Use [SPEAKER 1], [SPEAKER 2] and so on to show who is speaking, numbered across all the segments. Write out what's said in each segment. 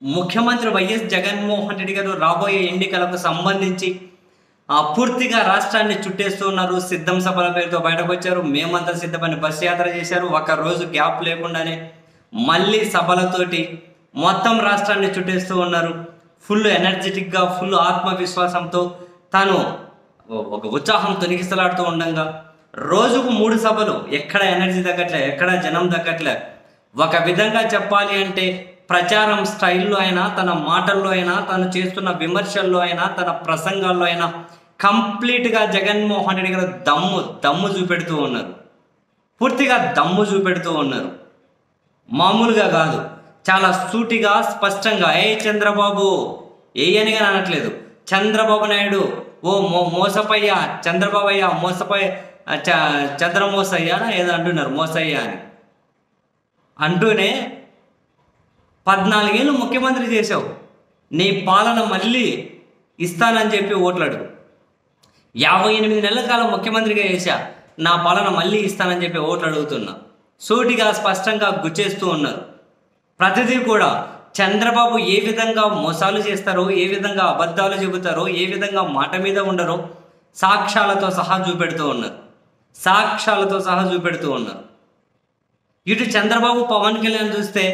[SPEAKER 1] ముఖ్యమంత్రి వైఎస్ జగన్మోహన్ రెడ్డి గారు రాబోయే ఎన్నికలకు సంబంధించి పూర్తిగా రాష్ట్రాన్ని చుట్టేస్తూ ఉన్నారు. సిద్ధం సభల పేరుతో బయటకు వచ్చారు. మేమంతా సిద్ధమని బస్ యాత్ర చేశారు. ఒక రోజు గ్యాప్ లేకుండానే మళ్ళీ సభలతోటి మొత్తం రాష్ట్రాన్ని చుట్టేస్తూ ఉన్నారు. ఫుల్ ఎనర్జెటిక్గా, ఫుల్ ఆత్మవిశ్వాసంతో తాను ఒక ఉత్సాహం తొనికిస్తలాడుతూ ఉండగా రోజుకు 3 సభలు. ఎక్కడ ఎనర్జీ తగ్గట్లే, ఎక్కడ జనం తగ్గట్లే. ఒక విధంగా చెప్పాలి అంటే ప్రచారం స్టైల్లో అయినా, తన మాటల్లో అయినా, తను చేస్తున్న విమర్శల్లో అయినా, తన ప్రసంగాల్లో అయినా కంప్లీట్గా జగన్మోహన్ రెడ్డి గారు దమ్ము చూపెడుతూ ఉన్నారు. పూర్తిగా దమ్ము చూపెడుతూ ఉన్నారు. మామూలుగా కాదు, చాలా సూటిగా స్పష్టంగా చంద్రబాబు అని అనట్లేదు. చంద్రబాబు నాయుడు మోసపయ్య, చంద్రబాబు అయ్యా మోసపై చంద్రమోసయ్య ఏదో అంటున్నారు, మోసయ్య అని అంటూనే 14 ఏళ్ళు ముఖ్యమంత్రి చేశావు, నీ పాలన మళ్ళీ ఇస్తానని చెప్పి ఓట్లాడు. 58 నెలల కాలం ముఖ్యమంత్రిగా చేశా, నా పాలన మళ్ళీ ఇస్తానని చెప్పి ఓట్లు అడుగుతున్నా. సూటిగా స్పష్టంగా గుచ్చేస్తూ ఉన్నారు. ప్రతిదీ కూడా చంద్రబాబు ఏ విధంగా మోసాలు చేస్తారో, ఏ విధంగా అబద్ధాలు చెబుతారో, ఏ విధంగా మాట మీద ఉండరో సాక్ష్యాలతో సహా చూపెడుతూ ఉన్నారు. ఇటు చంద్రబాబు, పవన్ కళ్యాణ్ చూస్తే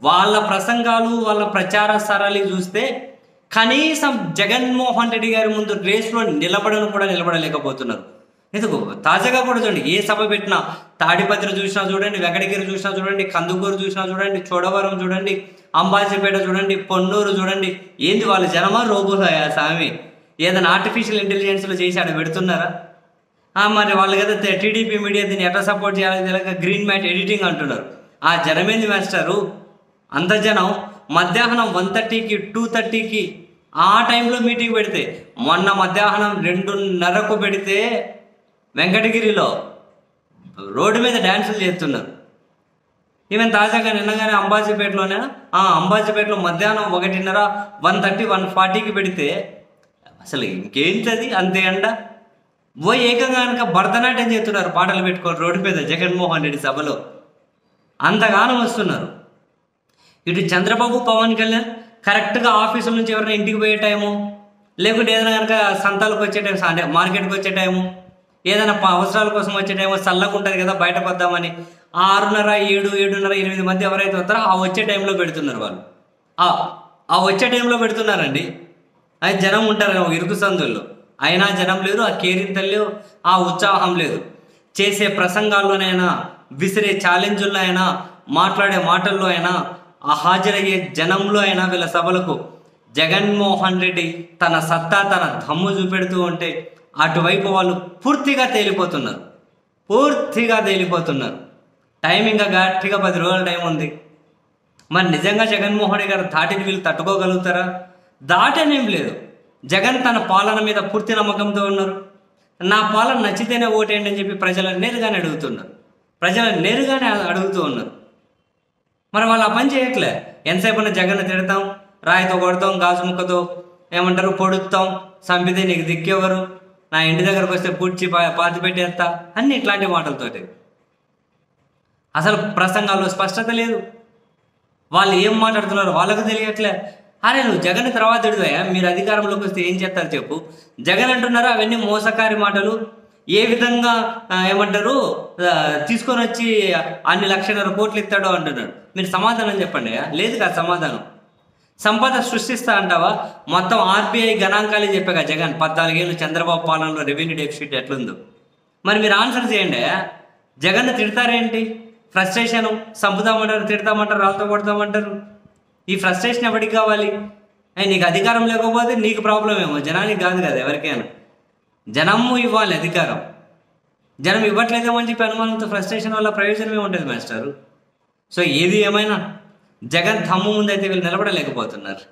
[SPEAKER 1] వాళ్ళ ప్రసంగాలు, వాళ్ళ ప్రచార సరళి చూస్తే కనీసం జగన్మోహన్ రెడ్డి గారి ముందు రేసులో నిలబడలేకపోతున్నారు. ఎందుకు తాజాగా కూడా చూడండి, ఏ సభ పెట్టినా తాడిపత్రి చూసినా చూడండి, వెంకటగిరి చూసినా చూడండి, కందుకూరు చూసినా చూడండి, చోడవరం చూడండి, అంబాజీపేట చూడండి, పొన్నూరు చూడండి. ఏంది వాళ్ళ జనమా రోగులా స్వామి? ఏదైనా ఆర్టిఫిషియల్ ఇంటెలిజెన్స్లో చేసి ఆడ పెడుతున్నారా? మరి వాళ్ళు కదా టీడీపీ మీడియా దీన్ని ఎట్లా సపోర్ట్ చేయాలి తెలియక గ్రీన్ మ్యాట్ ఎడిటింగ్ అంటున్నారు. ఆ జనమేంది మాస్టరు? అంత జనం మధ్యాహ్నం 1:30కి 2:30కి ఆ టైంలో మీటింగ్ పెడితే, మొన్న మధ్యాహ్నం 2:30కు పెడితే వెంకటగిరిలో రోడ్డు మీద డ్యాన్సులు చేస్తున్నారు. ఈవెన్ తాజాగా నిన్నగానే అంబాజీపేటలోనే అంబాజీపేటలో మధ్యాహ్నం 1:30, 1:30, 1:40కి పెడితే అసలు ఇంకేంటది అంతే అండ. ఏకంగా కనుక భరతనాట్యం చేస్తున్నారు పాటలు పెట్టుకొని రోడ్డు మీద జగన్మోహన్ రెడ్డి సభలో. అంతగానం వస్తున్నారు. ఇటు చంద్రబాబు, పవన్ కళ్యాణ్ కరెక్ట్గా ఆఫీసుల నుంచి ఎవరైనా ఇంటికి పోయే టైము, లేకుంటే ఏదైనా కనుక సంతాలకు వచ్చే టైం, అంటే మార్కెట్కి వచ్చే టైము, ఏదైనా అవసరాల కోసం వచ్చే టైము, చల్లగా ఉంటుంది కదా బయటకు వద్దామని 6:30, 7, 7:30, 8 మంది ఎవరైతే వస్తారో ఆ వచ్చే టైంలో పెడుతున్నారు. వాళ్ళు ఆ వచ్చే టైంలో పెడుతున్నారండి. అది జనం ఉంటారు ఇరుకు సందుల్లో, అయినా జనం లేదు, ఆ కేరింతలు, ఆ ఉత్సాహం లేదు. చేసే ప్రసంగాల్లోనైనా, విసిరే ఛాలెంజుల్లో అయినా, మాట్లాడే మాటల్లో అయినా, ఆ హాజరయ్యే జనంలో అయినా వీళ్ళ సభలకు జగన్మోహన్ రెడ్డి తన సత్తా, తన దమ్ము చూపెడుతూ ఉంటే అటువైపు వాళ్ళు పూర్తిగా తేలిపోతున్నారు. టైం ఇంకా గట్టిగా 10 రోజుల టైం ఉంది. మరి నిజంగా జగన్మోహన్ రెడ్డి గారు ధాటిని వీళ్ళు తట్టుకోగలుగుతారా? దాటనేం లేదు. జగన్ తన పాలన మీద పూర్తి నమ్మకంతో ఉన్నారు. నా పాలన నచ్చితేనే ఓటేయండి అని చెప్పి ప్రజలను నేరుగానే అడుగుతూ ఉన్నారు. మరి వాళ్ళు ఆ పని చేయట్లే. ఎంతసేపు జగన్ తిడతాం, రాయితో కొడతాం, గాజు ముక్కతో పొడుస్తాం, చంపితే నీకు దిక్కెవరు, నా ఇంటి దగ్గరకు వస్తే పూడ్చి పాతి పెట్టేస్తా, అన్ని ఇట్లాంటి మాటలతోటి. అసలు ప్రసంగాల్లో స్పష్టత లేదు. వాళ్ళు ఏం మాట్లాడుతున్నారో వాళ్ళకు తెలియట్లే. అరే నువ్వు జగన్ తర్వాత ఎడుతాయా, మీరు అధికారంలోకి వస్తే ఏం చేస్తారు చెప్పు. జగన్ అంటున్నారు అవన్నీ మోసకారి మాటలు. ఏ విధంగా తీసుకొని వచ్చి అన్ని 1,00,000 కోట్లు ఇస్తాడో అంటున్నాడు. మీరు సమాధానం చెప్పండి. లేదు కదా సమాధానం. సంపద సృష్టిస్తా అంటావా? మొత్తం ఆర్బీఐ గణాంకాలే చెప్పాక జగన్ 14 ఏళ్ళు చంద్రబాబు పాలనలో రెవెన్యూ డెఫిసిట్ ఎట్లుందో. మరి మీరు ఆన్సర్ చేయండి. జగన్ తిడతారేంటి? ఫ్రస్ట్రేషను, చంపుతామంటారు, తిడతామంటారు, రాళ్ళతో కొడతామంటారు. ఈ ఫ్రస్ట్రేషన్ ఎవరికి కావాలి? నీకు అధికారం లేకపోతే నీకు ప్రాబ్లం ఏమో, జనానికి కాదు కదా. ఎవరికైనా జనము ఇవ్వాలి అధికారం. జనం ఇవ్వట్లేదేమో అని చెప్పి అనుమానంతో ఫ్రస్ట్రేషన్ వల్ల ప్రయోజనం ఏముంటుంది మాస్టారు? సో ఏది ఏమైనా జగన్ దమ్ము ముందైతే వీళ్ళు నిలబడలేకపోతున్నారు.